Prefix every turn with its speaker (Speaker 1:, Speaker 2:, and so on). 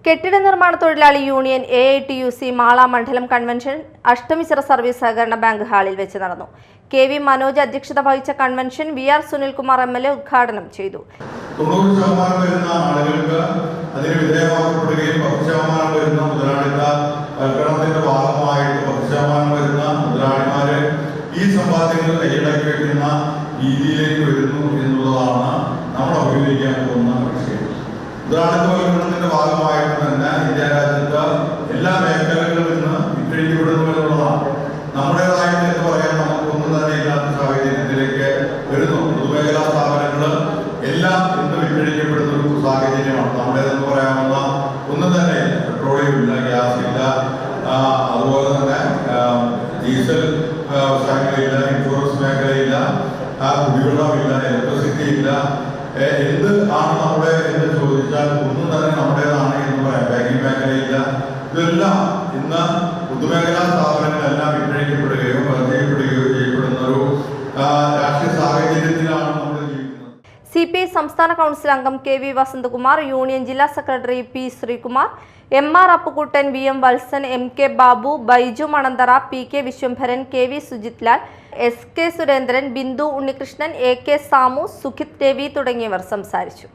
Speaker 1: കെട്ടിട നിർമ്മാണ തൊഴിലാളി യൂണിയൻ AITUC മാള മണ്ഡലം കൺവെൻഷൻ അഷ്ടമിച്ചിറ സർവീസ് സഹകരണ ബാങ്ക് ഹാളിൽ വെച്ച് നടന്നു. KV മനോജ് അധ്യക്ഷത വഹിച്ച കൺവെൻഷൻ VR സുനിൽകുമാർ MLA ഉദ്ഘാടനം ചെയ്തു.
Speaker 2: 90% വരുന്ന ആളുകൾക്ക് അതിന് വിധേയമാക്കപ്പെടുകയും 10% വരുന്ന മുതലാളിത്ത വൽക്കരണത്തിന്റെ ഭാഗമായിട്ട് 10% വരുന്ന മുതലാളിമാര് ഈ സമ്പാദ്യങ്ങൾ കൈയടക്കി വയ്ക്കുന്ന രീതിയിലേക്ക് വരുന്നു എന്നുള്ളതാണ് നമ്മൾ അഭിമുഖീകരിക്കാൻ പോകുന്ന വിഷയം. മുതലാളിത്തവൽക്കരണത്തിന്റെ ഭാഗമായിട്ട് തന്നെ ഇന്ത്യ രാജ്യത്ത് എല്ലാ മേഖലകളിലും ഇന്ന് വിറ്റഴിക്കപ്പെടുന്നു എന്നുള്ളതാണ്. നമ്മുടേതായിട്ട് എന്ന് പറയാൻ നമുക്ക് ഒന്നും തന്നെ ഇല്ലാത്ത സാഹചര്യത്തിലേക്ക് വരുന്നു. പൊതുമേഖലാ സ്ഥാപനങ്ങൾ എല്ലാം ഇന്ന് വിറ്റഴിക്കപ്പെടുന്ന ഒരു സാഹചര്യമാണ്. നമ്മുടേതെന്ന് പറയാവുന്ന ഒന്നും തന്നെ ഇല്ല. പെട്രോളിയം ഇല്ല, ഗ്യാസ് ഇല്ല, അതുപോലെ തന്നെ ഡീസൽ വ്യവസായങ്ങളില്ല, ഇൻഷുറൻസ് മേഖലയില്ല, കുടിവെള്ളമില്ല, ഇലക്ട്രിസിറ്റി ഇല്ല. എന്ത് ആണ് നമ്മുടെ എന്ന് ചോദിച്ചാൽ ഒന്നും തന്നെ നമ്മുടേതാണ് എന്ന് പറയാം. ബാങ്കിങ് മേഖലയില്ല. ഇതെല്ലാം ഇന്ന് പൊതുമേഖലാ സ്ഥാപനങ്ങളെല്ലാം വിറ്റഴിക്കപ്പെടുകയോ വർദ്ധിക്കപ്പെടുകയോ ചെയ്യപ്പെടുന്ന ഒരു രാഷ്ട്രീയ സാഹചര്യത്തിലാണ് നമ്മൾ ജീവിക്കുന്നത്.
Speaker 1: CPI സംസ്ഥാന കൗൺസിൽ അംഗം KV വസന്തകുമാർ, യൂണിയൻ ജില്ലാ secretary P Sreekumar, MR Appukuttan, VM Valsan, MK Babu, Baiju Mananthara, PK Viswambharan, KV Sujith Lal, SK Surendran, Bindu Unnikrishnan, AK Samu, Sukhith Ravi തുടങ്ങിയവർ സംസാരിച്ചു.